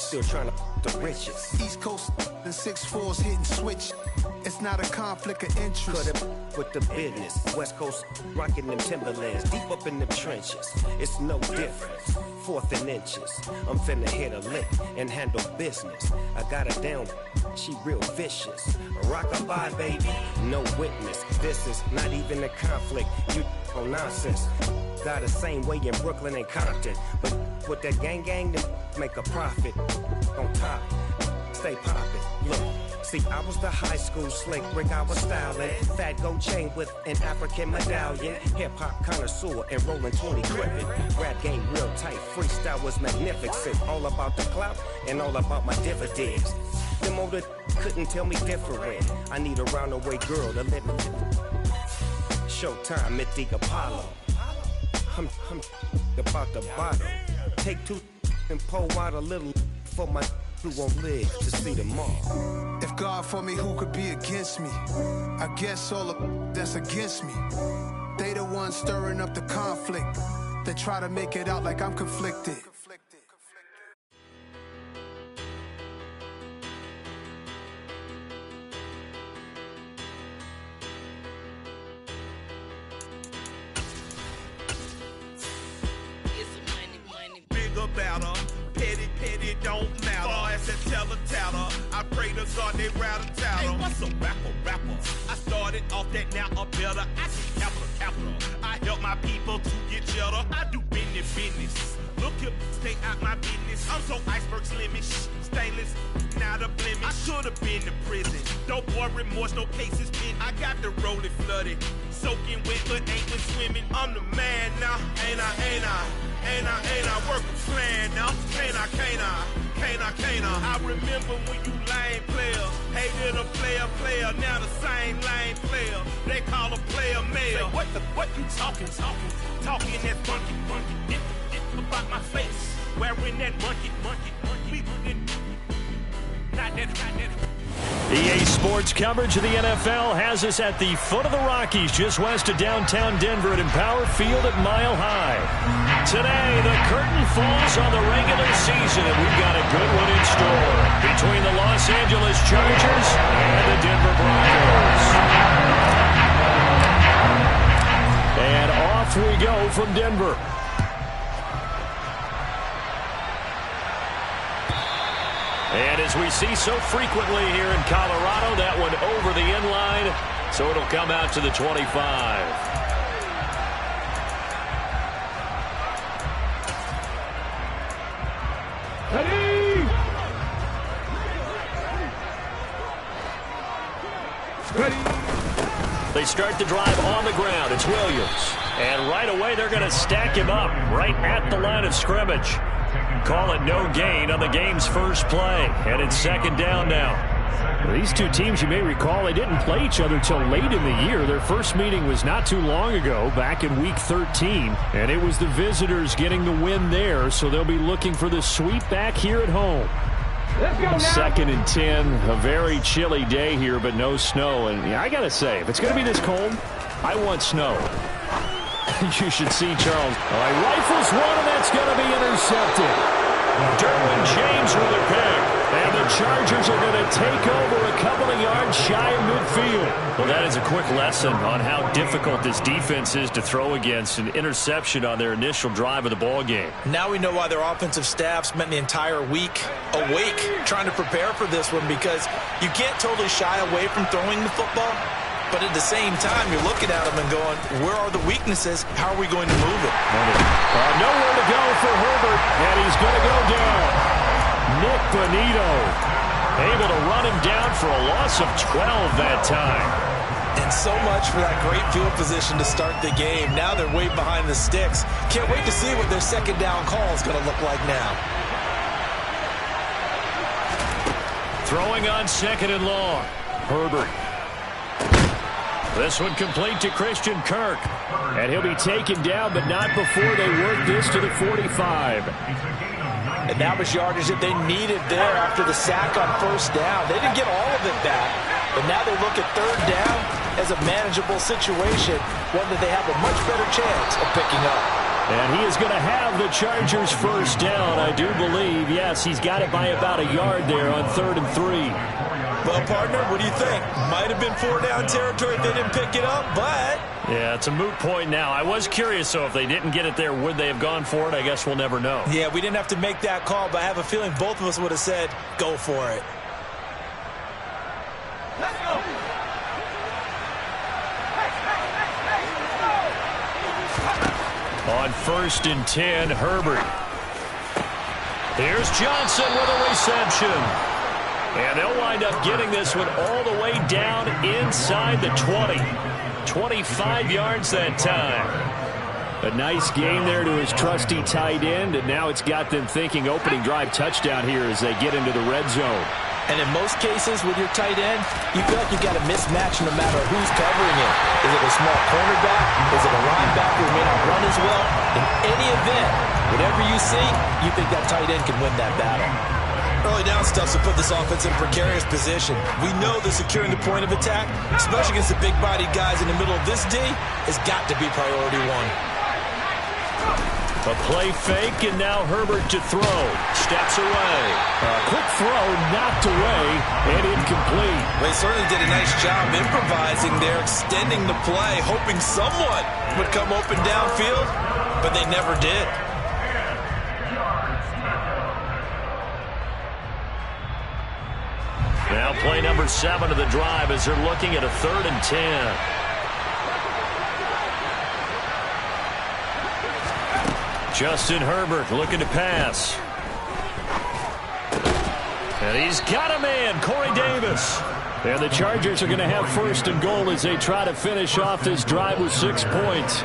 Still trying to the riches. East Coast and 6'4s hitting switch. It's not a conflict of interest. Cut it with the business. West Coast rocking them Timberlands. Deep up in the trenches. It's no difference. 4th and inches. I'm finna hit a lick and handle business. I got her down. She real vicious. Rock-a-bye, baby. No witness. This is not even a conflict. You on nonsense. Got the same way in Brooklyn and Compton. But with that gang, then make a profit. On top. Stay poppin'. Look. See, I was the high school slick Rick, I was styling. Fat gold chain with an African medallion. Hip-hop connoisseur and rolling 20 crippin'. Rap game real tight, freestyle was magnificent. All about the clout and all about my dividends. Them older couldn't tell me different. I need a round-the-way girl to let me. Showtime at the Apollo. I'm about the bottom. Take 2 and pour out a little for my who won't live to see tomorrow. If God for me, who could be against me? I guess all of that's against me. They the ones stirring up the conflict. They try to make it out like I'm conflicted. Petty don't matter. Far as that teller, I pray to God they rattle tattle. Hey, what's a rapper? I started off that, now I'm better. I see capital. I help my people to get cheddar. I do business. Look here, stay out my business. I'm so iceberg slimish, stainless, not a blemish. I should've been to prison. Don't boy remorse, no cases pinned. I got the rolling flooded, soaking wet, but ain't been swimming. I'm the man now, ain't I work a plan now, can't I? I remember when you lame player, hated a player, now the same lame player. They call a player mayor. Say, what you talking that monkey, about my face, wearing that monkey, not that. EA Sports coverage of the NFL has us at the foot of the Rockies, just west of downtown Denver at Empower Field at Mile High. Today, the curtain falls on the regular season, and we've got a good one in store between the Los Angeles Chargers and the Denver Broncos. And off we go from Denver. And as we see so frequently here in Colorado, that one over the end line, so it'll come out to the 25. Ready. They start the drive on the ground. It's Williams. And right away, they're going to stack him up right at the line of scrimmage. Call it no gain on the game's first play. And it's second down now. Well, these two teams, you may recall, they didn't play each other till late in the year. Their first meeting was not too long ago, back in Week 13. And it was the visitors getting the win there, so they'll be looking for the sweep back here at home. Second and 10, a very chilly day here, but no snow. And I got to say, if it's going to be this cold, I want snow. You should see Charles. All right, rifles one, and that's going to be intercepted. Derwin James with a pick. And the Chargers are going to take over a couple of yards shy of midfield. Well, that is a quick lesson on how difficult this defense is to throw against. An interception on their initial drive of the ball game. Now we know why their offensive staff spent the entire week awake trying to prepare for this one, because you can't totally shy away from throwing the football. But at the same time, you're looking at them and going, where are the weaknesses? How are we going to move it? Nowhere to go for Herbert, and he's going to go down. Nick Bonito able to run him down for a loss of 12 that time. And so much for that great field position to start the game. Now they're way behind the sticks. Can't wait to see what their second down call is going to look like now. Throwing on second and long. Herbert. This one complete to Christian Kirk. And he'll be taken down, but not before they work this to the 45. And that was yardage that they needed there after the sack on first down. They didn't get all of it back, but now they look at third down as a manageable situation, one that they have a much better chance of picking up. And he is going to have the Chargers first down, I do believe. Yes, he's got it by about a yard there on 3rd and 3. Well, partner, what do you think? Might have been 4-down territory if they didn't pick it up, but... Yeah, it's a moot point now. I was curious, so if they didn't get it there, would they have gone for it? I guess we'll never know. Yeah, we didn't have to make that call, but I have a feeling both of us would have said, go for it. Let's go. On 1st and 10, Herbert. Here's Johnson with a reception. And they'll wind up getting this one all the way down inside the 20. 25 yards that time. A nice gain there to his trusty tight end, and now it's got them thinking opening drive touchdown here as they get into the red zone. And in most cases with your tight end, you feel like you've got a mismatch no matter who's covering it. Is it a small cornerback? Is it a linebacker who may not run as well? In any event, whatever you see, you think that tight end can win that battle. Early down stuff to put this offense in precarious position. We know that securing the point of attack, especially against the big-bodied guys in the middle of this D, has got to be priority one. A play fake, and now Herbert to throw. Steps away. A quick throw, knocked away, and incomplete. They certainly did a nice job improvising there, extending the play, hoping someone would come open downfield, but they never did. Now play number 7 of the drive as they're looking at a 3rd and 10. Justin Herbert looking to pass. And he's got a man, Corey Davis. And the Chargers are going to have 1st and goal as they try to finish off this drive with 6 points.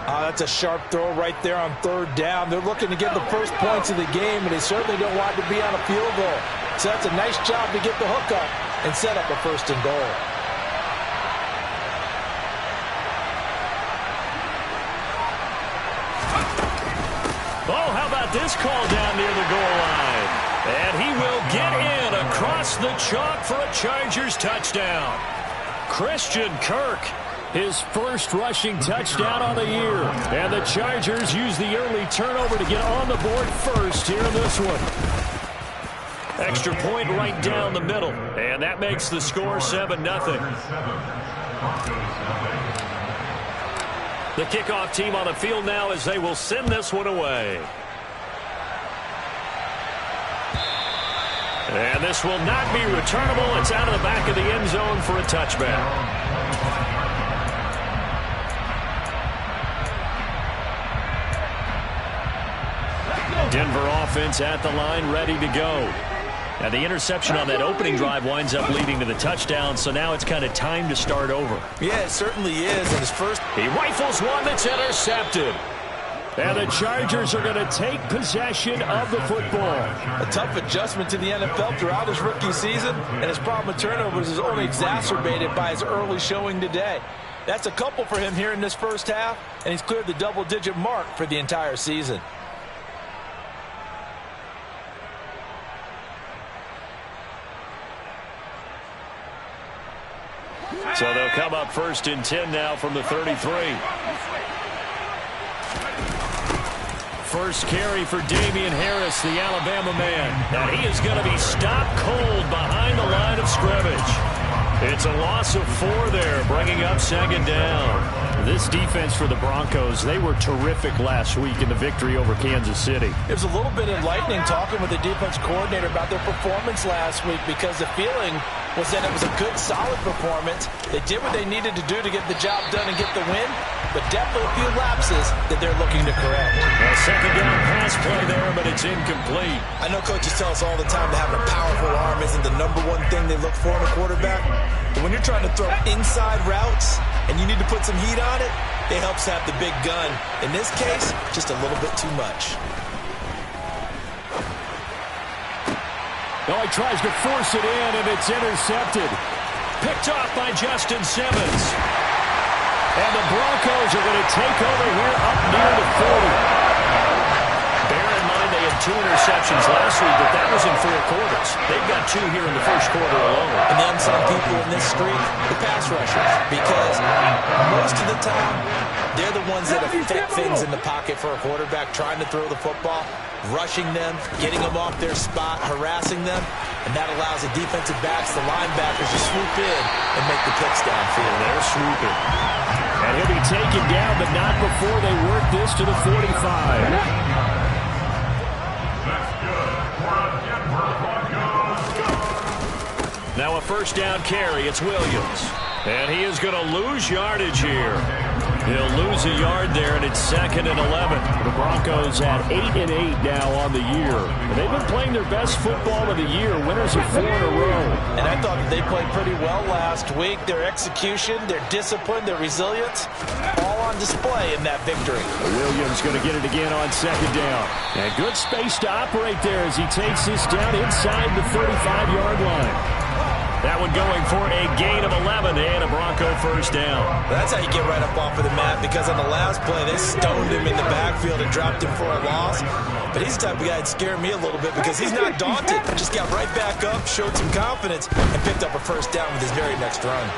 That's a sharp throw right there on 3rd down. They're looking to get the first points of the game, and they certainly don't want to be on a field goal. So that's a nice job to get the hook up and set up a 1st and goal. Oh, how about this call down near the goal line? And he will get in across the chalk for a Chargers touchdown. Christian Kirk, his first rushing touchdown on the year. And the Chargers use the early turnover to get on the board first here in this one. Extra point right down the middle. And that makes the score 7-0. The kickoff team on the field now as they will send this one away. And this will not be returnable. It's out of the back of the end zone for a touchback. Denver offense at the line, ready to go. Now the interception on that opening drive winds up leading to the touchdown, so now it's kind of time to start over. Yeah, it certainly is. And his first... He rifles one that's intercepted. And the Chargers are going to take possession of the football. A tough adjustment to the NFL throughout his rookie season, and his problem with turnovers is only exacerbated by his early showing today. That's a couple for him here in this first half, and he's cleared the double-digit mark for the entire season. So they'll come up 1st and 10 now from the 33. First carry for Damian Harris, the Alabama man. And he is going to be stopped cold behind the line of scrimmage. It's a loss of 4 there, bringing up 2nd down. This defense for the Broncos, they were terrific last week in the victory over Kansas City. It was a little bit enlightening talking with the defense coordinator about their performance last week, because the feeling was that it was a good, solid performance. They did what they needed to do to get the job done and get the win, but definitely a few lapses that they're looking to correct. A 2nd down pass play there, but it's incomplete. I know coaches tell us all the time that having a powerful arm isn't the #1 thing they look for in a quarterback. But when you're trying to throw inside routes and you need to put some heat on it, it helps have the big gun. In this case, just a little bit too much. Oh, he tries to force it in, and it's intercepted. Picked off by Justin Simmons. And the Broncos are going to take over here up near the 40. Bear in mind they had 2 interceptions last week, but that was in 4 quarters. They've got 2 here in the first quarter alone. And the unsung people in this streak, the pass rushers. Because most of the time, they're the ones that affect things in the pocket for a quarterback, trying to throw the football, rushing them, getting them off their spot, harassing them, and that allows the defensive backs, the linebackers, to swoop in and make the picks downfield. They're swooping. And he'll be taken down, but not before they work this to the 45. Now a first down carry. It's Williams. And he is going to lose yardage here. He'll lose a yard there, and it's 2nd and 11. The Broncos at 8-8 now on the year. And they've been playing their best football of the year. Winners of 4 in a row. And I thought that they played pretty well last week. Their execution, their discipline, their resilience, all on display in that victory. Williams going to get it again on 2nd down. And good space to operate there as he takes this down inside the 35-yard line. That one going for a gain of 11 and a Bronco first down. That's how you get right up off of the mat, because on the last play, they stoned him in the backfield and dropped him for a loss. But he's the type of guy that scared me a little bit because he's not daunted. Just got right back up, showed some confidence, and picked up a first down with his very next run.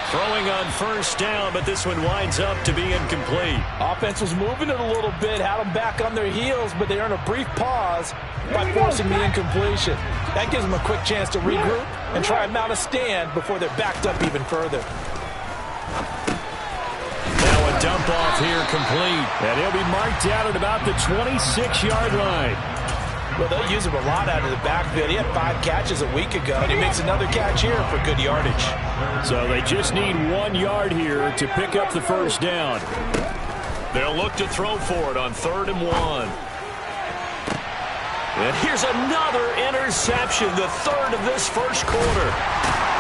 Throwing on first down, but this one winds up to be incomplete. Offense was moving it a little bit, had them back on their heels, but they earned a brief pause by forcing the incompletion. That gives them a quick chance to regroup and try and mount a stand before they're backed up even further. Now a dump off here complete. And he'll be marked down at about the 26-yard line. Well, they'll use him a lot out of the backfield. He had 5 catches a week ago, and he makes another catch here for good yardage. So they just need 1 yard here to pick up the first down. They'll look to throw for it on 3rd and 1. And here's another interception, the 3rd of this first quarter.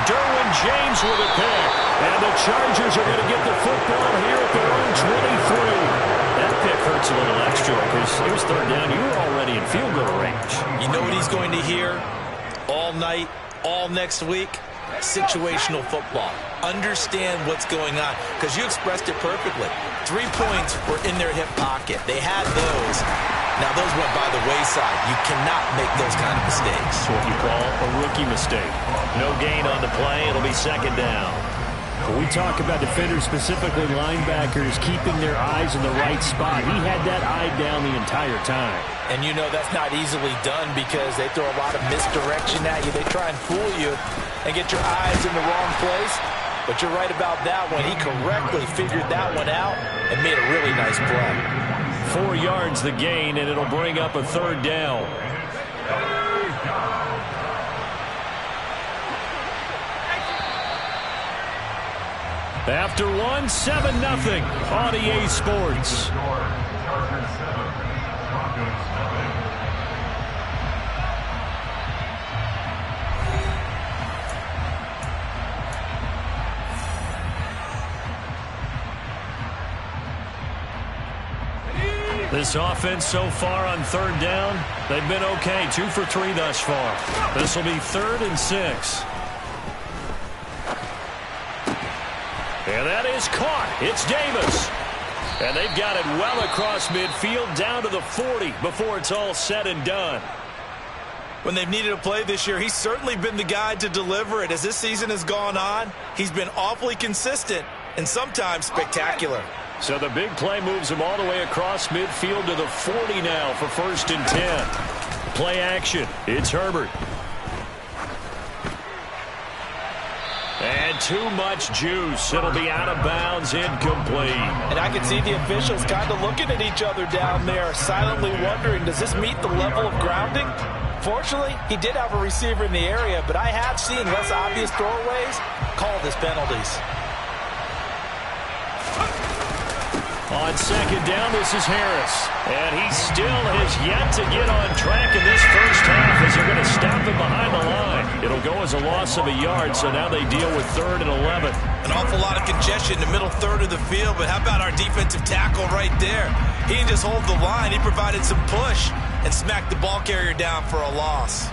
Derwin James with a pick. And the Chargers are going to get the football here at their own 23. That pick hurts a little extra because it was 3rd down. You were already in field goal range. You know what he's going to hear all night, all next week? Situational football. Understand what's going on, because you expressed it perfectly. 3 points were in their hip pocket. They had those. Now, those went by the wayside. You cannot make those kind of mistakes. That's what you call a rookie mistake. No gain on the play. It'll be 2nd down. When we talk about defenders, specifically linebackers, keeping their eyes in the right spot, he had that eye down the entire time. And you know that's not easily done because they throw a lot of misdirection at you. They try and fool you and get your eyes in the wrong place. But you're right about that one. He correctly figured that one out and made a really nice play. 4 yards the gain, and it'll bring up a 3rd down. After 1, 7-0 on EA Sports. This offense so far on 3rd down, they've been okay. 2 for 3 thus far. This will be 3rd and 6. And that is caught. It's Davis. And they've got it well across midfield down to the 40 before it's all said and done. When they've needed a play this year, he's certainly been the guy to deliver it. As this season has gone on, he's been awfully consistent and sometimes spectacular. So the big play moves him all the way across midfield to the 40 now for 1st and 10. Play action. It's Herbert. And too much juice. It'll be out of bounds, incomplete. And I can see the officials kind of looking at each other down there, silently wondering, does this meet the level of grounding? Fortunately, he did have a receiver in the area, but I have seen less obvious throwaways called as penalties. On 2nd down, this is Harris. And he still has yet to get on track in this first half as they're going to stop him behind the line. It'll go as a loss of a yard, so now they deal with 3rd and 11. An awful lot of congestion in the middle 3rd of the field, but how about our defensive tackle right there? He didn't just hold the line. He provided some push and smacked the ball carrier down for a loss.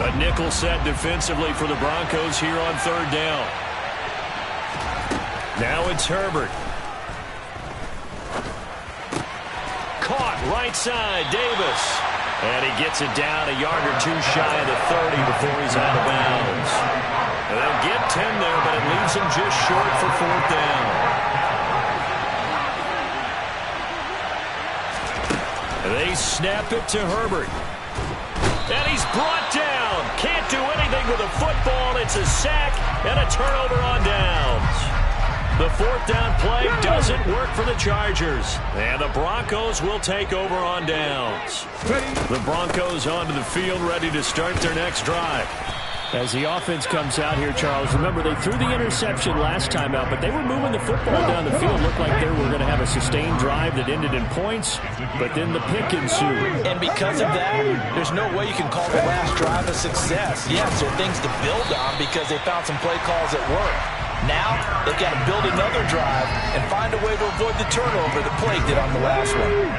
A nickel set defensively for the Broncos here on 3rd down. Now it's Herbert. Caught right side, Davis. And he gets it down a yard or 2 shy of the 30 before he's out of bounds. They'll get 10 there, but it leaves them just short for 4th down. They snap it to Herbert. And he's brought down. Can't do anything with a football. It's a sack and a turnover on downs. The 4th down play doesn't work for the Chargers. And the Broncos will take over on downs. The Broncos onto the field, ready to start their next drive. As the offense comes out here, Charles, remember they threw the interception last time out, but they were moving the football down the field. Looked like they were going to have a sustained drive that ended in points, but then the pick ensued. And because of that, there's no way you can call the last drive a success. Yes, there are things to build on because they found some play calls that work. Now, they've got to build another drive and find a way to avoid the turnover the play did on the last one.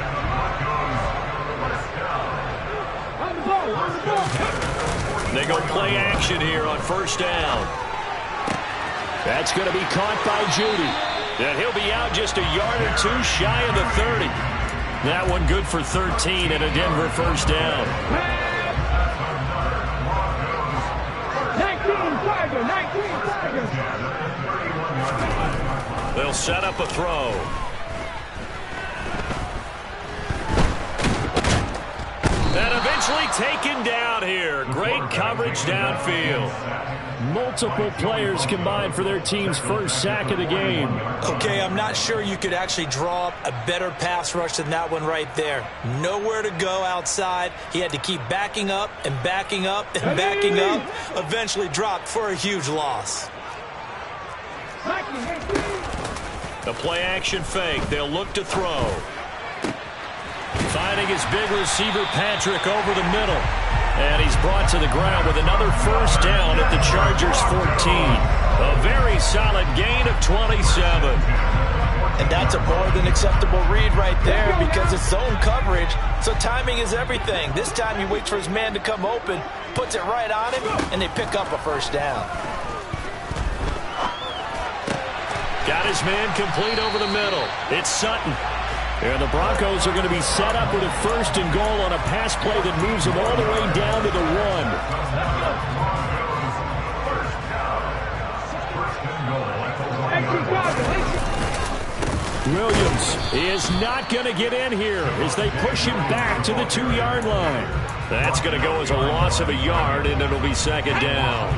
They go play action here on 1st down. That's going to be caught by Judy. And he'll be out just a yard or 2 shy of the 30. That one good for 13 and a Denver 1st down. 19 Tigers. They'll set up a throw. And eventually taken down here. Great coverage downfield. Multiple players combined for their team's first sack of the game. Okay, I'm not sure you could actually draw up a better pass rush than that one right there. Nowhere to go outside. He had to keep backing up and backing up and backing up. Eventually dropped for a huge loss. The play action fake. They'll look to throw. Finding his big receiver, Patrick, over the middle. And he's brought to the ground with another 1st down at the Chargers 14. A very solid gain of 27. And that's a more than acceptable read right there because it's zone coverage, so timing is everything. This time he waits for his man to come open, puts it right on him, and they pick up a 1st down. Got his man complete over the middle. It's Sutton. And the Broncos are going to be set up with a 1st and goal on a pass play that moves them all the way down to the 1. Williams is not going to get in here as they push him back to the 2-yard line. That's going to go as a loss of a yard, and it'll be 2nd down.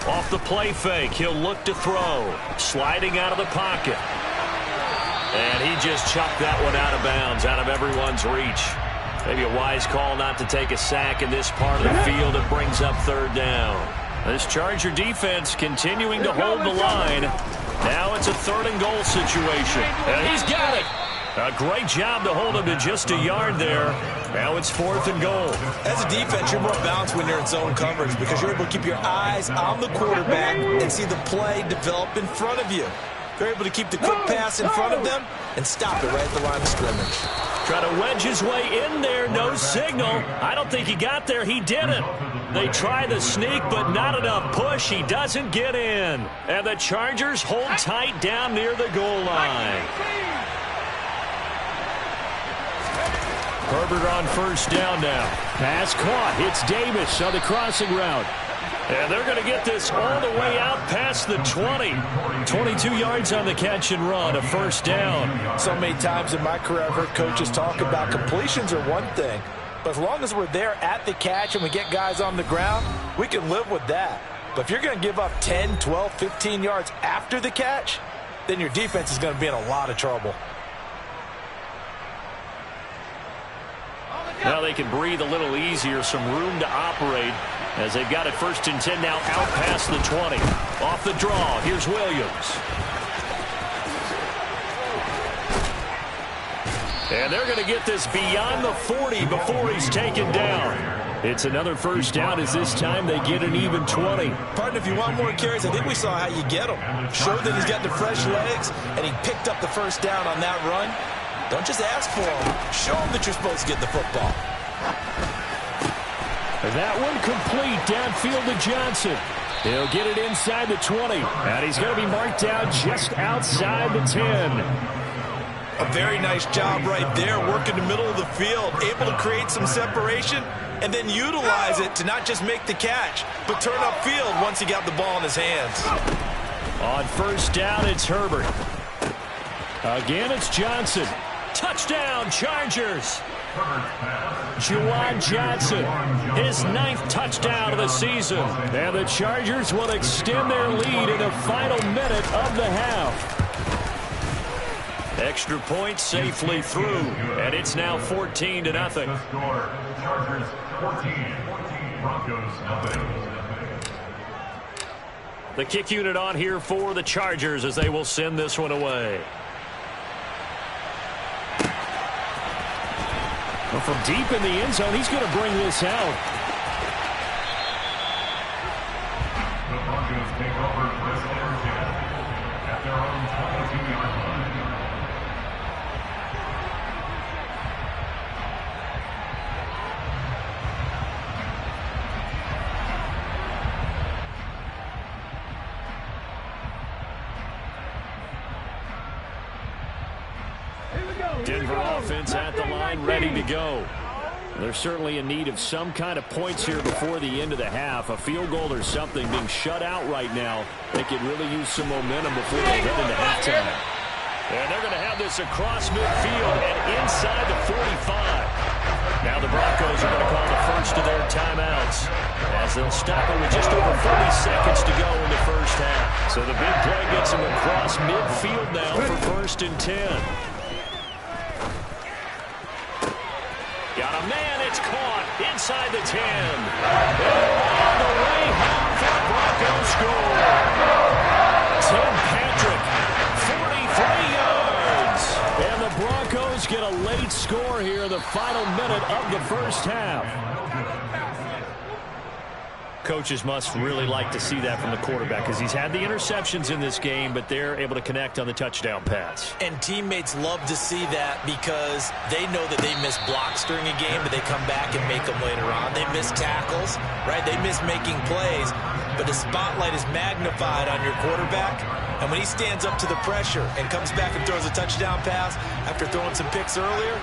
Off the play fake, he'll look to throw. Sliding out of the pocket. And he just chucked that one out of bounds, out of everyone's reach. Maybe a wise call not to take a sack in this part of the field. It brings up 3rd down. This Charger defense continuing to hold the line. Now it's a 3rd and goal situation. And he's got it. A great job to hold him to just a yard there. Now it's 4th and goal. As a defense, you're more balanced when you're in zone coverage because you're able to keep your eyes on the quarterback and see the play develop in front of you. They're able to keep the quick pass in front of them and stop it right at the line of scrimmage. Try to wedge his way in there. No signal. I don't think he got there. He didn't. They try the sneak, but not enough push. He doesn't get in. And the Chargers hold tight down near the goal line. Herbert on 1st down now. Pass caught. It's Davis on the crossing route. And they're going to get this all the way out past the 20. 22 yards on the catch and run, a 1st down. So many times in my career I've heard coaches talk about completions are one thing, but as long as we're there at the catch and we get guys on the ground, we can live with that. But if you're going to give up 10, 12, 15 yards after the catch, then your defense is going to be in a lot of trouble. Now they can breathe a little easier, some room to operate as they've got it 1st and 10 now out past the 20. Off the draw, here's Williams. And they're going to get this beyond the 40 before he's taken down. It's another 1st down as this time they get an even 20. Pardon, if you want more carries, I think we saw how you get them. Show that he's got the fresh legs, and he picked up the 1st down on that run. Don't just ask for them. Show them that you're supposed to get the football. That one complete downfield to Johnson. He'll get it inside the 20. And he's going to be marked down just outside the 10. A very nice job right there, working the middle of the field, able to create some separation, and then utilize it to not just make the catch, but turn upfield once he got the ball in his hands. On first down, it's Herbert. Again, it's Johnson. Touchdown, Chargers. Juwan Johnson, his 9th touchdown of the season. And the Chargers will extend their lead in the final minute of the half. Extra point safely through, and it's now 14-0. Chargers 14, Broncos nothing. The kick unit on here for the Chargers as they will send this one away. Well, from deep in the end zone, he's going to bring this out. The Broncos take over first and 10 at their own 22-yard line. Denver offense at the line, ready to go. They're certainly in need of some kind of points here before the end of the half. A field goal or something, being shut out right now. They could really use some momentum before they head into halftime. And they're going to have this across midfield and inside the 45. Now the Broncos are going to call the first of their timeouts as they'll stop it with just over 30 seconds to go in the first half. So the big play gets them across midfield now for 1st and 10. Got a man, it's caught inside the 10. And all the way home for the Broncos score. Tim Patrick, 43 yards. And the Broncos get a late score here in the final minute of the first half. Coaches must really like to see that from the quarterback because he's had the interceptions in this game, but they're able to connect on the touchdown pass. And teammates love to see that because they know that they miss blocks during a game, but they come back and make them later on. They miss tackles, right? They miss making plays, but the spotlight is magnified on your quarterback. And when he stands up to the pressure and comes back and throws a touchdown pass after throwing some picks earlier,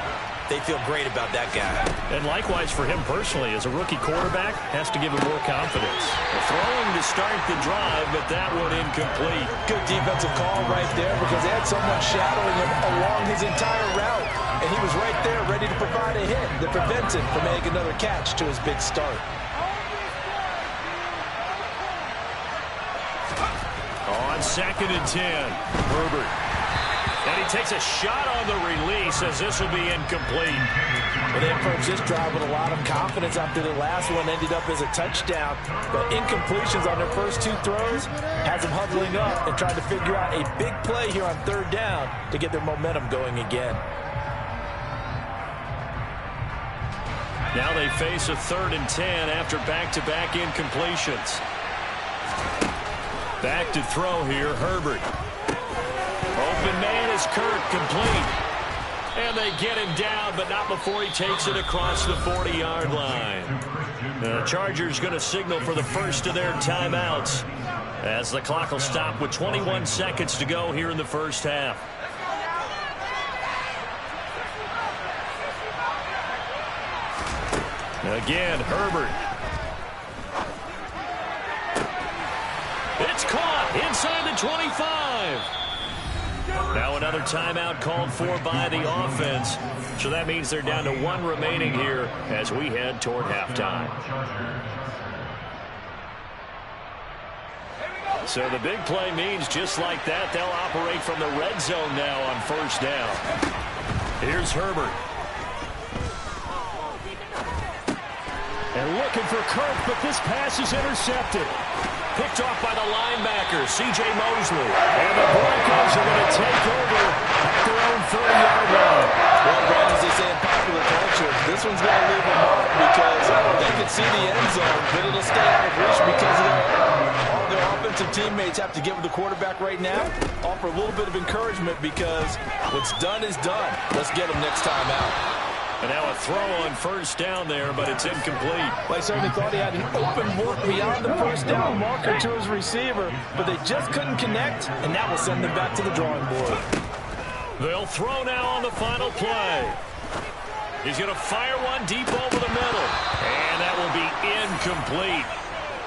they feel great about that guy. And likewise for him personally, as a rookie quarterback, has to give him more confidence. Throwing to start the drive, but that one incomplete. Good defensive call right there because they had someone shadowing him along his entire route. And he was right there ready to provide a hit that prevents him from making another catch to his big start. On 2nd and 10, Herbert. And he takes a shot on the release as this will be incomplete. Well, they approached this drive with a lot of confidence after the last one ended up as a touchdown. But incompletions on their first 2 throws has them huddling up and trying to figure out a big play here on 3rd down to get their momentum going again. Now they face a 3rd and 10 after back-to-back incompletions. Back to throw here, Herbert. Open man is Kirk, complete. And they get him down, but not before he takes it across the 40-yard line. The Chargers going to signal for the first of their timeouts as the clock will stop with 21 seconds to go here in the first half. Again, Herbert. It's caught inside the 25. Now another timeout called for by the offense. So that means they're down to 1 remaining here as we head toward halftime. So the big play means just like that, they'll operate from the red zone now on 1st down. Here's Herbert. And looking for Kirk, but this pass is intercepted. Picked off by the linebacker, C.J. Mosley. And the Broncos are going to take over at their own 30-yard line. Well, Brad, as they say in popular culture, this one's going to leave a mark because they can see the end zone, but it'll stay out of reach because of all their offensive teammates have to give the quarterback right now. Offer a little bit of encouragement because what's done is done. Let's get them next time out. And now a throw on 1st down there, but it's incomplete. Well, I certainly thought he had an open look beyond the 1st down marker to his receiver, but they just couldn't connect, and that will send them back to the drawing board. They'll throw now on the final play. He's going to fire one deep over the middle. And that will be incomplete.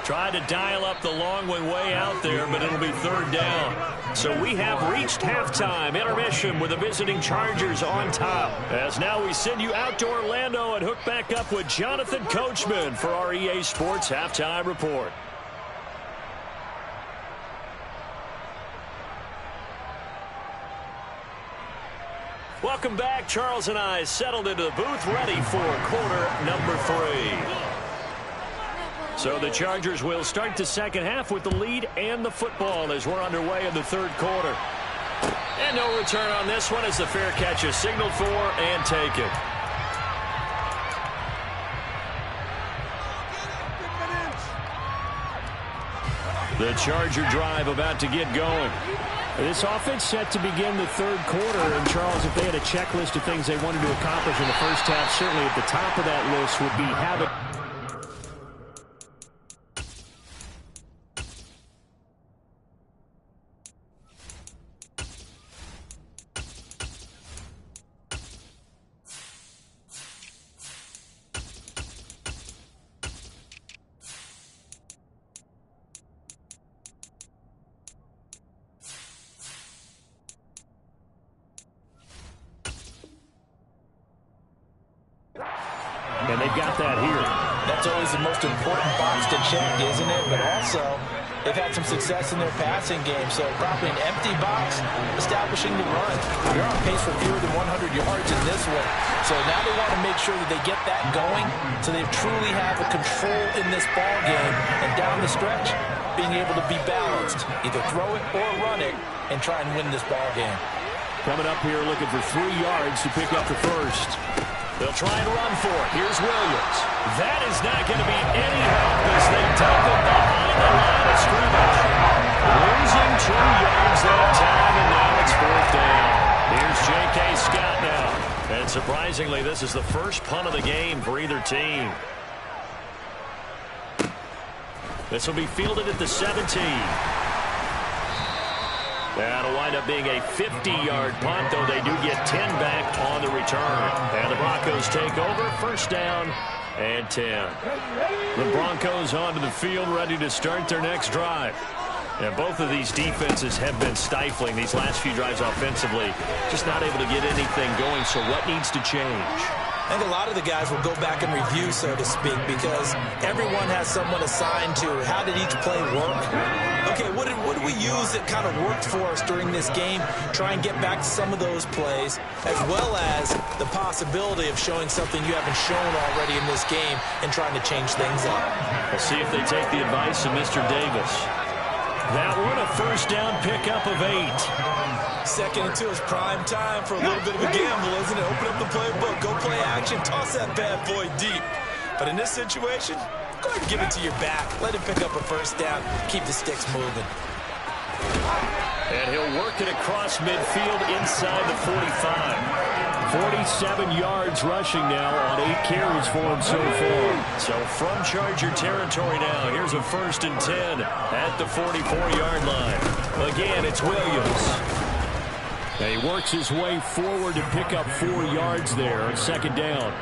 Tried to dial up the long one way out there, but it'll be third down. So we have reached halftime. Intermission with the visiting Chargers on top. As now we send you out to Orlando and hook back up with Jonathan Coachman for our EA Sports Halftime Report. Welcome back. Charles and I settled into the booth, ready for quarter number 3. So the Chargers will start the second half with the lead and the football as we're underway in the third quarter. And no return on this one as the fair catch is signaled for and taken. The Charger drive about to get going. This offense set to begin the third quarter. And, Charles, if they had a checklist of things they wanted to accomplish in the first half, certainly at the top of that list would be having... And they've got that here. That's always the most important box to check, isn't it? But also, they've had some success in their passing game. So probably an empty box, establishing the run. They're on pace for fewer than 100 yards in this one. So now they want to make sure that they get that going so they truly have a control in this ball game. And down the stretch, being able to be balanced. Either throw it or run it and try and win this ball game. Coming up here looking for 3 yards to pick up the first. They'll try and run for it. Here's Williams. That is not going to be any help as they dump it behind the line of scrimmage. Losing 2 yards that time, and now it's fourth down. Here's J.K. Scott now. And surprisingly, this is the first punt of the game for either team. This will be fielded at the 17. That'll wind up being a 50-yard punt, though they do get 10 back on the return. And the Broncos take over, first down and 10. The Broncos onto the field, ready to start their next drive. And both of these defenses have been stifling these last few drives offensively. Just not able to get anything going, so what needs to change? I think a lot of the guys will go back and review, so to speak, because everyone has someone assigned to how did each play work. Okay, what did we use that kind of worked for us during this game? Try and get back to some of those plays, as well as the possibility of showing something you haven't shown already in this game and trying to change things up. We'll see if they take the advice of Mr. Davis. That one, a first down pickup of 8. Second and 2 is prime time for a little bit of a gamble, isn't it? Open up the playbook, go play action, toss that bad boy deep. But in this situation, go ahead and give it to your back. Let him pick up a first down, keep the sticks moving. And he'll work it across midfield inside the 45. 47 yards rushing now on 8 carries for him so far. So from Charger territory now, here's a first and 10 at the 44-yard line. Again, it's Williams. And he works his way forward to pick up 4 yards there on second down.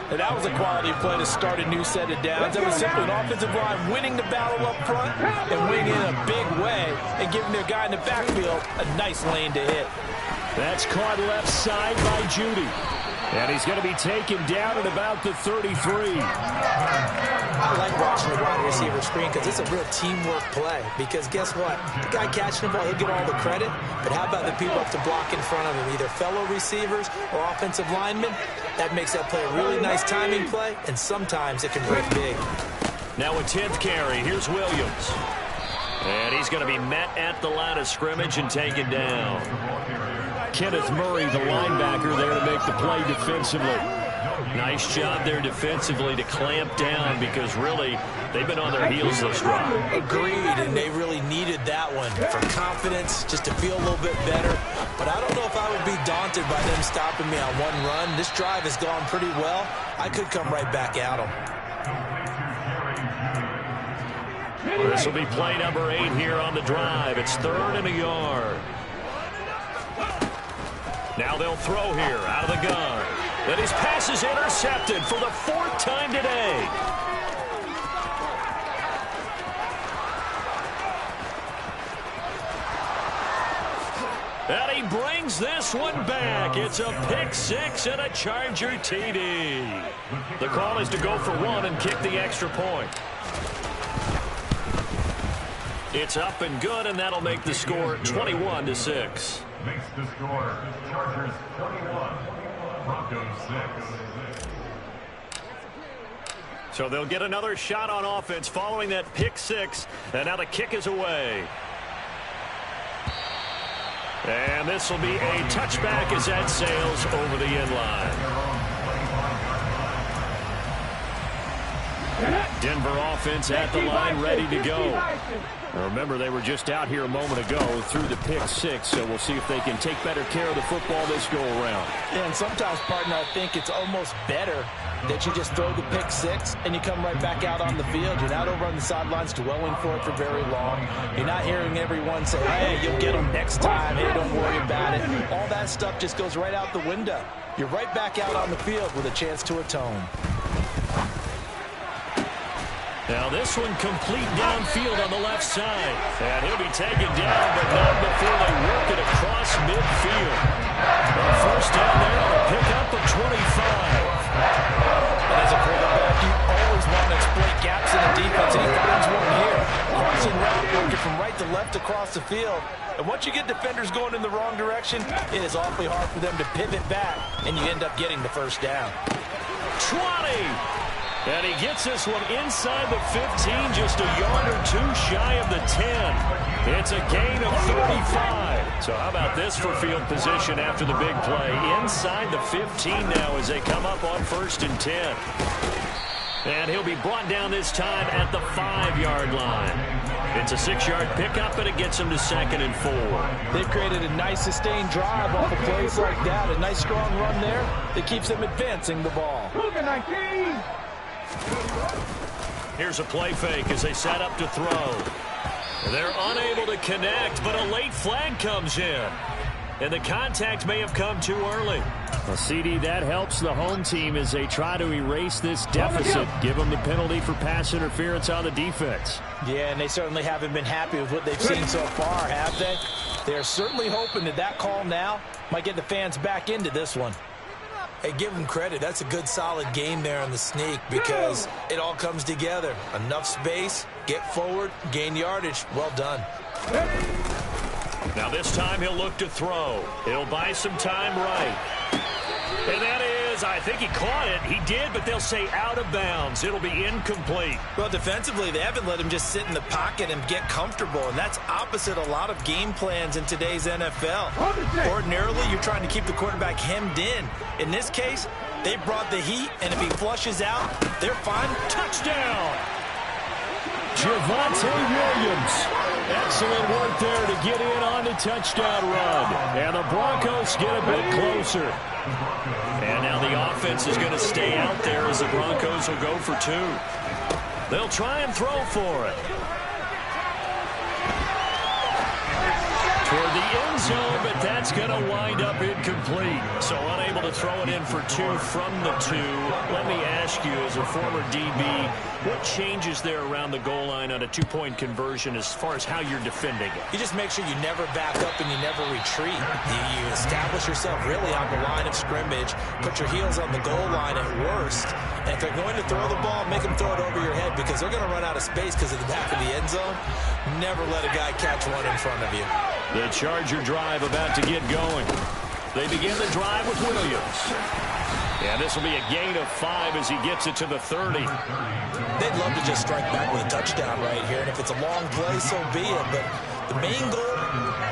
And that was a quality play to start a new set of downs. That was simply an offensive line winning the battle up front and winning in a big way and giving their guy in the backfield a nice lane to hit. That's caught left side by Judy. And he's going to be taken down at about the 33. I like watching the wide receiver screen because it's a real teamwork play. Because guess what? The guy catching the ball, he'll get all the credit. But how about the people up to block in front of him? Either fellow receivers or offensive linemen. That makes that play a really nice timing play. And sometimes it can break big. Now a 10th carry. Here's Williams. And he's going to be met at the line of scrimmage and taken down. Kenneth Murray, the linebacker, there to make the play defensively. Nice job there defensively to clamp down because really they've been on their heels this drive. Agreed, and they really needed that one for confidence, just to feel a little bit better. But I don't know if I would be daunted by them stopping me on one run. This drive has gone pretty well. I could come right back at them. This will be play number 8 here on the drive. It's 3rd and a yard. Now they'll throw here out of the gun. And his pass is intercepted for the 4th time today. And he brings this one back. It's a pick 6 and a Charger TD. The call is to go for 1 and kick the extra point. It's up and good, and that'll make the score 21-6. Makes the score Chargers 21, Broncos 6. So they'll get another shot on offense following that pick 6, and now the kick is away. And this will be a touchback as that sails over the end line. Denver offense at the line, ready to go. Remember, they were just out here a moment ago through the pick 6, so we'll see if they can take better care of the football this go-around. Yeah, and sometimes, partner, I think it's almost better that you just throw the pick 6 and you come right back out on the field. You're not over on the sidelines dwelling for it for very long. You're not hearing everyone say, hey, you'll get them next time. Hey, don't worry about it. All that stuff just goes right out the window. You're right back out on the field with a chance to atone. Now this one complete downfield on the left side. And he'll be taken down, but not before they work it across midfield. A first down there on a pickup of 25. And as a quarterback, you always want to exploit gaps in the defense, and he finds one here. Crossing route, working from right to left across the field. And once you get defenders going in the wrong direction, it is awfully hard for them to pivot back, and you end up getting the first down. 20! And he gets this one inside the 15, just a yard or 2 shy of the 10. It's a gain of 35. So how about this for field position after the big play? Inside the 15 now as they come up on 1st and 10. And he'll be brought down this time at the 5-yard line. It's a 6-yard pickup, and it gets him to 2nd and 4. They've created a nice sustained drive off of plays like that. A nice strong run there that keeps them advancing the ball. Here's a play fake as they set up to throw. They're unable to connect, but a late flag comes in. And the contact may have come too early. Well, CD, that helps the home team as they try to erase this deficit. Give them the penalty for pass interference on the defense. Yeah, and they certainly haven't been happy with what they've seen so far, have they? They're certainly hoping that that call now might get the fans back into this one. Hey, give them credit. That's a good, solid game there on the sneak because it all comes together. Enough space, get forward, gain yardage. Well done. Now this time he'll look to throw. He'll buy some time right. And that is, I think he caught it. He did, but they'll say out of bounds. It'll be incomplete. Well, defensively, they haven't let him just sit in the pocket and get comfortable, and that's opposite a lot of game plans in today's NFL. Ordinarily, you're trying to keep the quarterback hemmed in. In this case, they brought the heat, and if he flushes out, they're fine. Touchdown! Javonte Williams. Excellent work there to get in on the touchdown run. And the Broncos get a bit closer. And now the offense is going to stay out there as the Broncos will go for 2. They'll try and throw for it. Toward the end zone, but that's going to wind up incomplete. So unable to throw it in for 2 from the 2. Let me ask you, as a former DB, what changes there around the goal line on a 2-point conversion as far as how you're defending it? You just make sure you never back up and you never retreat. You establish yourself really on the line of scrimmage, put your heels on the goal line at worst, and if they're going to throw the ball, make them throw it over your head because they're going to run out of space because of the back of the end zone. Never let a guy catch one in front of you. The Charger drive about to get going. They begin the drive with Williams. And this will be a gain of 5 as he gets it to the 30. They'd love to just strike back with a touchdown right here, and if it's a long play, so be it. But the main goal,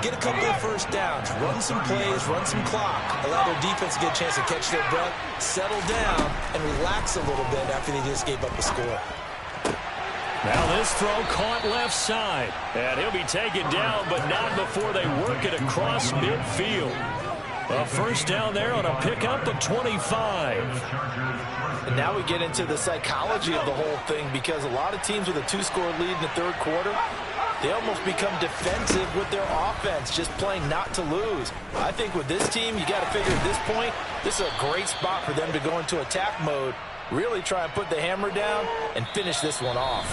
get a couple of first downs, run some plays, run some clock, allow their defense to get a chance to catch their breath, settle down, and relax a little bit after they just gave up a score. Now this throw caught left side. And he'll be taken down, but not before they work it across midfield. A first down there on a pickup of 25. And now we get into the psychology of the whole thing because a lot of teams with a 2-score lead in the third quarter, they almost become defensive with their offense, just playing not to lose. I think with this team, you got to figure at this point, this is a great spot for them to go into attack mode, really try and put the hammer down and finish this one off.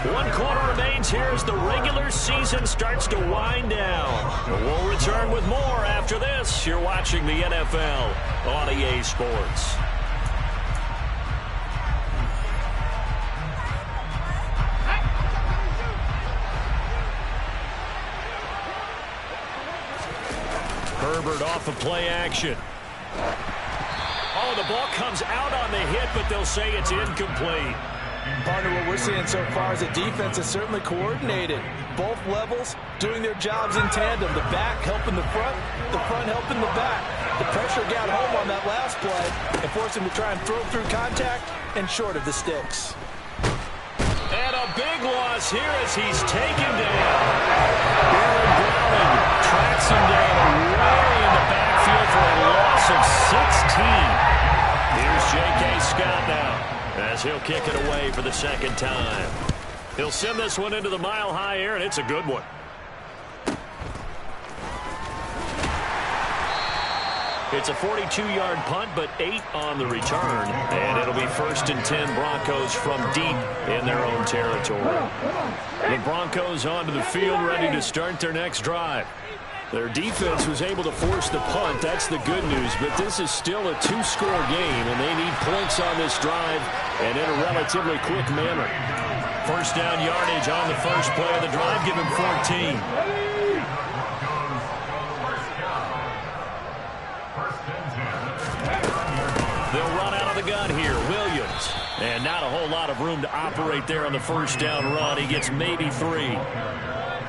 1 quarter remains here as the regular season starts to wind down. We'll return with more after this. You're watching the NFL on EA Sports. Herbert off of play action. Oh, the ball comes out on the hit, but they'll say it's incomplete. Partner, what we're seeing so far is the defense is certainly coordinated. Both levels doing their jobs in tandem. The back helping the front helping the back. The pressure got home on that last play and forced him to try and throw through contact and short of the sticks. And a big loss here as he's taken down. Aaron Browning tracks him down way in the backfield for a loss of 16. Here's J.K. Scott now as he'll kick it away for the second time. He'll send this one into the mile-high air, and it's a good one. It's a 42-yard punt, but 8 on the return. And it'll be 1st and 10 Broncos from deep in their own territory. The Broncos onto the field, ready to start their next drive. Their defense was able to force the punt. That's the good news. But this is still a 2-score game, and they need points on this drive and in a relatively quick manner. First down yardage on the first play of the drive. Give him 14. They'll run out of the gun here. Williams. And not a whole lot of room to operate there on the first down run. He gets maybe 3.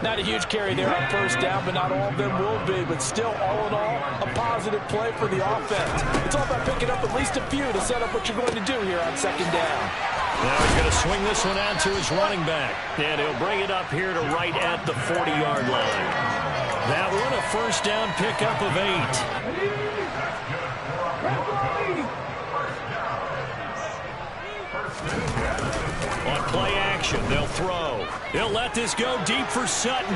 Not a huge carry there on first down, but not all of them will be. But still, all in all, a positive play for the offense. It's all about picking up at least a few to set up what you're going to do here on second down. Now he's going to swing this one out to his running back. And he'll bring it up here to right at the 40-yard line. That one a first down pickup of 8. On play action, they'll throw. He'll let this go deep for Sutton.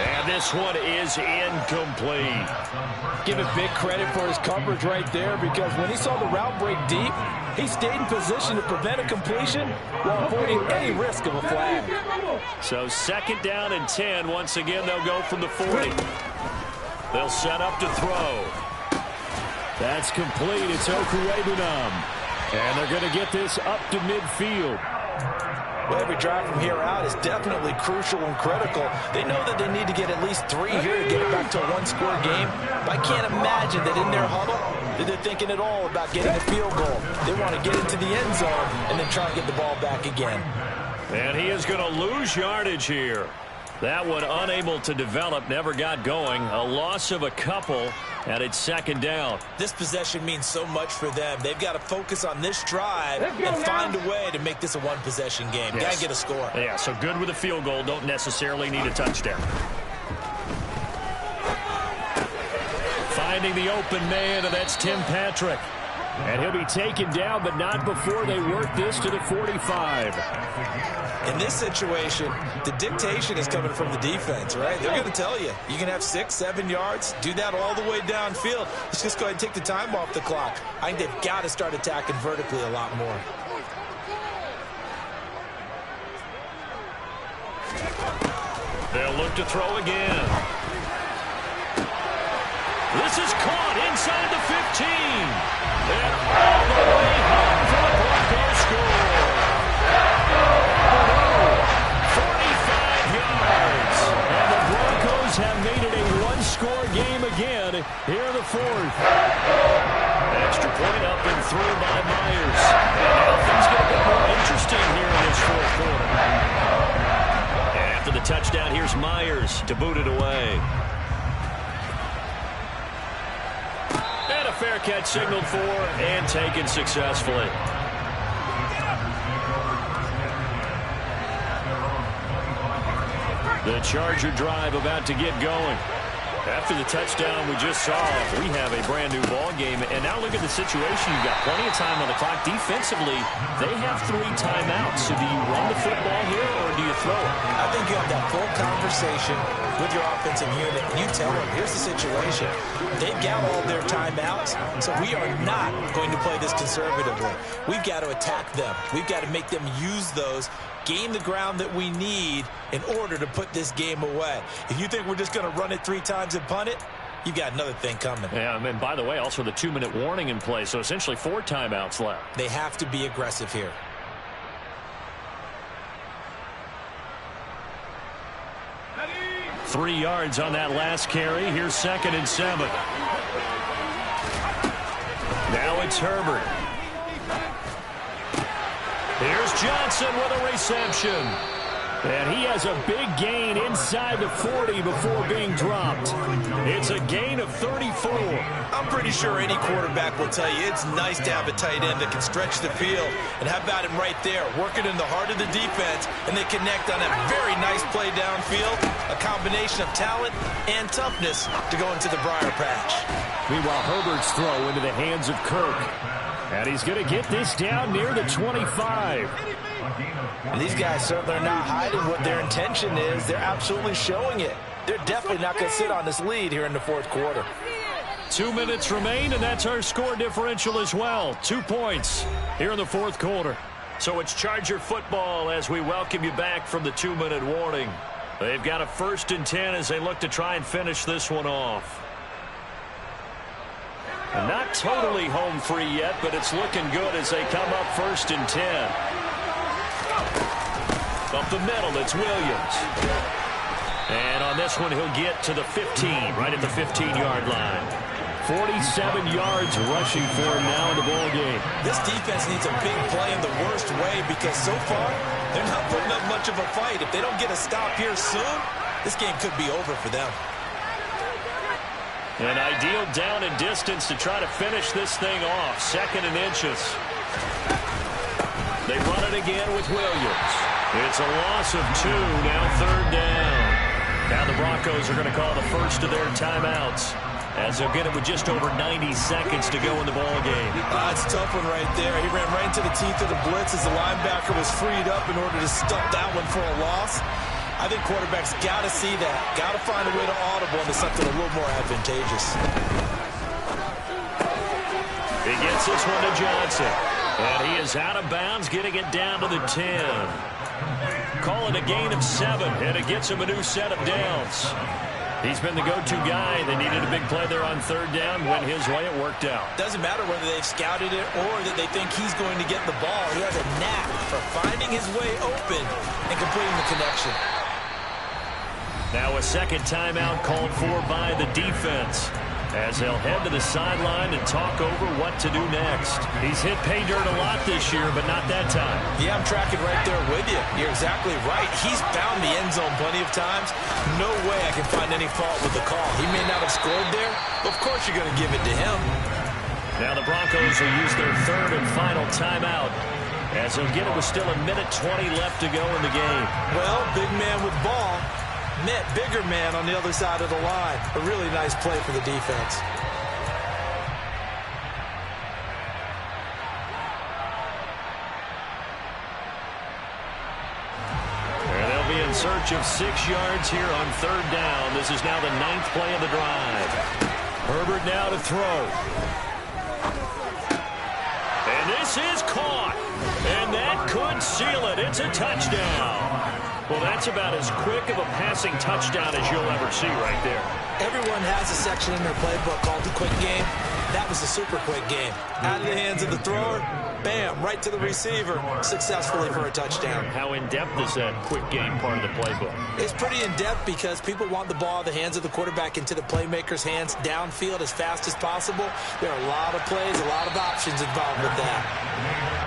And this one is incomplete. Give it big credit for his coverage right there, because when he saw the route break deep, he stayed in position to prevent a completion while avoiding any risk of a flag. So 2nd down and 10. Once again, they'll go from the 40. They'll set up to throw. That's complete. It's Okuwebunam. And they're going to get this up to midfield. Well, every drive from here out is definitely crucial and critical. They know that they need to get at least 3 here to get it back to a 1-score game. But I can't imagine that in their huddle that they're thinking at all about getting a field goal. They want to get into the end zone and then try and get the ball back again. And he is going to lose yardage here. That one unable to develop, never got going. A loss of a couple, and it's 2nd down. This possession means so much for them. They've got to focus on this drive and find a way to make this a one-possession game. Yes. Got to get a score. Yeah, so good with a field goal. Don't necessarily need a touchdown. Finding the open man, and that's Tim Patrick. And he'll be taken down, but not before they work this to the 45. In this situation, the dictation is coming from the defense, right? They're going to tell you, you can have 6, 7 yards, do that all the way downfield. Let's just go ahead and take the time off the clock. I think they've got to start attacking vertically a lot more. They'll look to throw again. This is caught inside the 15. And all the way home for the Broncos score. 45 yards. And the Broncos have made it a 1-score game again here in the 4th. Extra point up and through by Myers. And now things get a bit more interesting here in this 4th quarter. And after the touchdown, here's Myers to boot it away. And a fair catch signaled for and taken successfully. The Charger drive about to get going. After the touchdown we just saw, we have a brand new ball game. And now look at the situation. You've got plenty of time on the clock. Defensively, they have 3 timeouts. So do you run the football here or do you throw it? I think you have that full conversation with your offensive unit. And you tell them, here's the situation. They've got all their timeouts, so we are not going to play this conservatively. We've got to attack them. We've got to make them use those, gain the ground that we need in order to put this game away. If you think we're just going to run it 3 times and punt it, you've got another thing coming. Yeah, and by the way, also the 2-minute warning in play, so essentially 4 timeouts left. They have to be aggressive here. Ready? 3 yards on that last carry. Here's 2nd and 7. Now it's Herbert. Here's Johnson with a reception. And he has a big gain inside the 40 before being dropped. It's a gain of 34. I'm pretty sure any quarterback will tell you it's nice to have a tight end that can stretch the field. And how about him right there, working in the heart of the defense, and they connect on a very nice play downfield, a combination of talent and toughness to go into the briar patch. Meanwhile, Herbert's throw into the hands of Kirk. And he's going to get this down near the 25. And these guys certainly are not hiding what their intention is. They're absolutely showing it. They're definitely not going to sit on this lead here in the 4th quarter. 2 minutes remain, and that's our score differential as well. 2 points here in the 4th quarter. So it's Charger football as we welcome you back from the 2-minute warning. They've got a 1st and 10 as they look to try and finish this one off. And not totally home free yet, but it's looking good as they come up 1st and 10. Up the middle, it's Williams. And on this one, he'll get to the 15, right at the 15-yard line. 47 yards rushing for him now in the ball game. This defense needs a big play in the worst way because so far, they're not putting up much of a fight. If they don't get a stop here soon, this game could be over for them. An ideal down and distance to try to finish this thing off. 2nd and inches. They run it again with Williams. It's a loss of 2, now 3rd down. Now the Broncos are going to call the first of their timeouts as they'll get it with just over 90 seconds to go in the ball game. That's a tough one right there. He ran right into the teeth of the blitz as the linebacker was freed up in order to stuff that one for a loss. I think quarterbacks got to see that. Got to find a way to audible into something a little more advantageous. He gets this one to Johnson. And he is out of bounds, getting it down to the 10. Call it a gain of 7, and it gets him a new set of downs. He's been the go-to guy. They needed a big play there on 3rd down. Went his way, it worked out. Doesn't matter whether they've scouted it or that they think he's going to get the ball. He has a knack for finding his way open and completing the connection. Now a 2nd timeout called for by the defense as they'll head to the sideline and talk over what to do next. He's hit pay dirt a lot this year, but not that time. Yeah, I'm tracking right there with you. You're exactly right. He's found the end zone plenty of times. No way I can find any fault with the call. He may not have scored there, but of course you're going to give it to him. Now the Broncos will use their 3rd and final timeout as they'll get it with still 1:20 left to go in the game. Well, big man with ball met bigger man on the other side of the line. A really nice play for the defense. And they'll be in search of 6 yards here on 3rd down. This is now the 9th play of the drive. Herbert now to throw. And this is caught. And that could seal it. It's a touchdown. Well, that's about as quick of a passing touchdown as you'll ever see right there. Everyone has a section in their playbook called the quick game. That was a super quick game. Out of the hands of the thrower, bam, right to the receiver, successfully for a touchdown. How in-depth is that quick game part of the playbook? It's pretty in-depth because people want the ball in the hands of the quarterback into the playmaker's hands downfield as fast as possible. There are a lot of plays, a lot of options involved with that.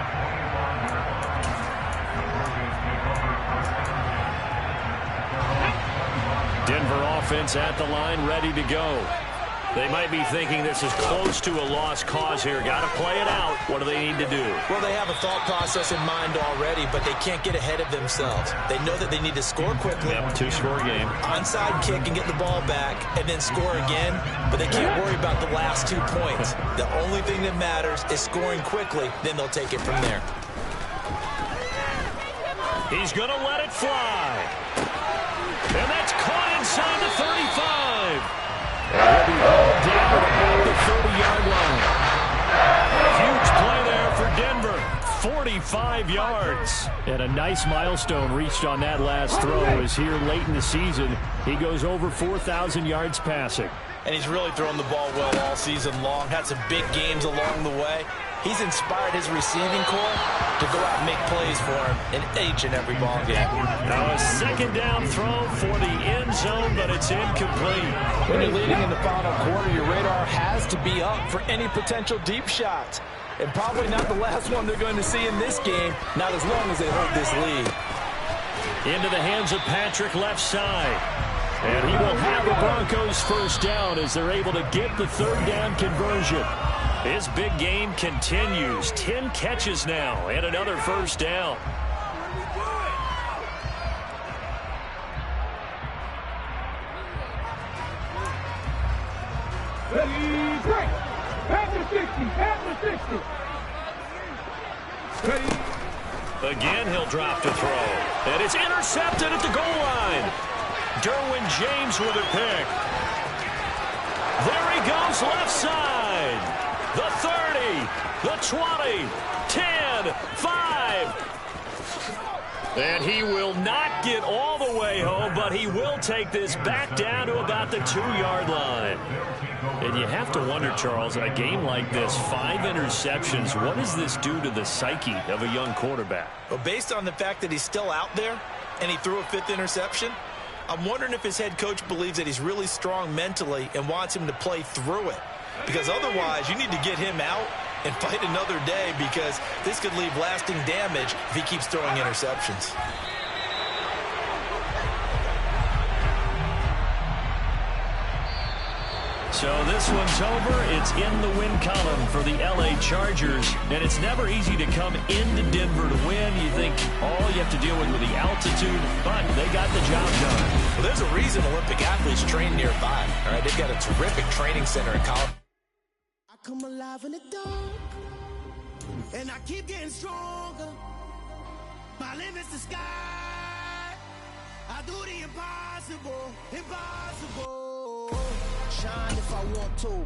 Denver offense at the line, ready to go. They might be thinking this is close to a lost cause here. Got to play it out. What do they need to do? Well, they have a thought process in mind already, but they can't get ahead of themselves. They know that they need to score quickly. Yep, 2-score game. Onside kick and get the ball back, and then score again, but they can't worry about the last 2 points. The only thing that matters is scoring quickly, then they'll take it from there. He's going to let it fly. And that's caught inside the 35. And he'll be hauled down at the 30-yard line. Huge play there for Denver. 45 yards. And a nice milestone reached on that last throw as here late in the season, he goes over 4,000 yards passing. And he's really thrown the ball well all season long. Had some big games along the way. He's inspired his receiving corps to go out and make plays for him in each and every ball game. Now a second down throw for the end zone, but it's incomplete. When you're leading in the final quarter, your radar has to be up for any potential deep shots. And probably not the last one they're going to see in this game, not as long as they hold this lead. Into the hands of Patrick left side. And he will have the Broncos first down as they're able to get the third down conversion. His big game continues. 10 catches now and another first down. Again, he'll drop to throw. And it's intercepted at the goal line. Derwin James with a pick. There he goes left side. The 30, the 20, 10, 5. And he will not get all the way home, but he will take this back down to about the 2-yard line. And you have to wonder, Charles, a game like this, 5 interceptions, what does this do to the psyche of a young quarterback? Well, based on the fact that he's still out there and he threw a 5th interception, I'm wondering if his head coach believes that he's really strong mentally and wants him to play through it. Because otherwise, you need to get him out and fight another day, because this could leave lasting damage if he keeps throwing interceptions. So this one's over. It's in the win column for the LA Chargers. And it's never easy to come into Denver to win. You think all you have to deal with the altitude, but they got the job done. Well, there's a reason Olympic athletes train nearby. All right, they've got a terrific training center in Colorado. I come alive in the dark, and I keep getting stronger. My limit's the sky. I do the impossible, impossible. Shine if I want to.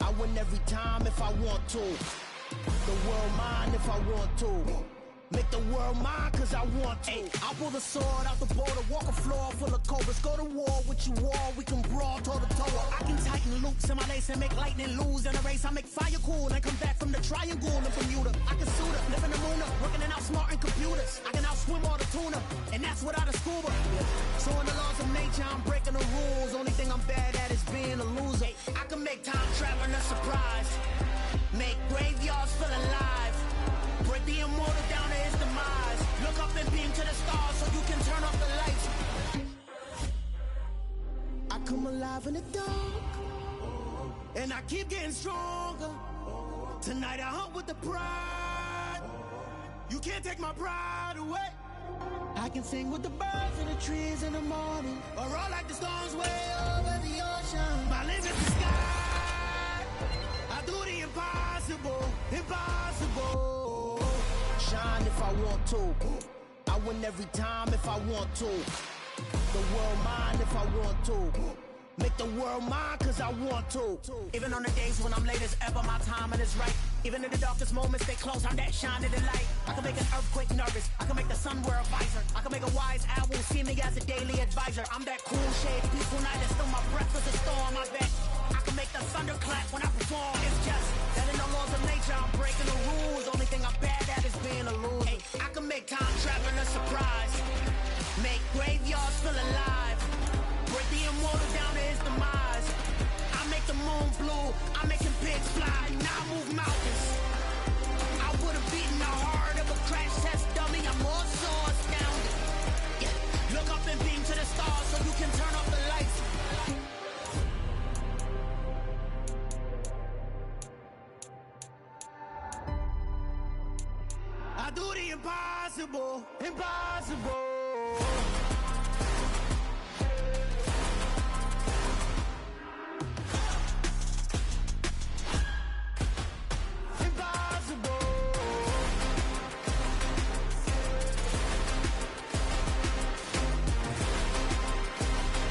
I win every time if I want to. The world mine if I want to. Make the world mine cause I want to. I'll pull the sword out the border, walk a floor full of cobras. Go to war with you all, we can brawl toe to toe. I can tighten loops in my lace and make lightning lose in a race. I make fire cool and come back from the triangle in Bermuda. I can suit up, live in the moon up, working and outsmarting computers. I can outswim all the tuna, and that's without a scuba. So in the laws of nature, I'm breaking the rules. Only thing I'm bad at is being a loser. I can make time traveling a surprise, make graveyards feel alive. Break the immortal down to his demise. Look up and beam to the stars so you can turn off the lights. I come alive in the dark, and I keep getting stronger. Tonight I hunt with the pride. You can't take my pride away. I can sing with the birds and the trees in the morning, or roll like the storms way over the ocean. My limit's the sky. I do the impossible, impossible. Shine if I want to. I win every time if I want to. The world mine if I want to. Make the world mine cause I want to. Even on the days when I'm late as ever, my timing is right. Even in the darkest moments, stay close, I'm that shining the light. I can make an earthquake nervous, I can make the sun wear a visor. I can make a wise owl see me as a daily advisor. I'm that cool shade, peaceful night, and still my breath is a storm, I bet. I can make the thunder clap when I perform. It's just that in the laws of nature, I'm breaking the rules. Only thing I'm bad at is being a loser. I can make time traveling a surprise, make graveyards feel alive. Break the immortal down to his demise. I make the moon blue, I'm making pigs fly. Now I move mountains. I would have beaten the heart of a crash test dummy. I'm more so astounded. Yeah. Look up and beam to the stars so you can turn off the lights. do the impossible, impossible.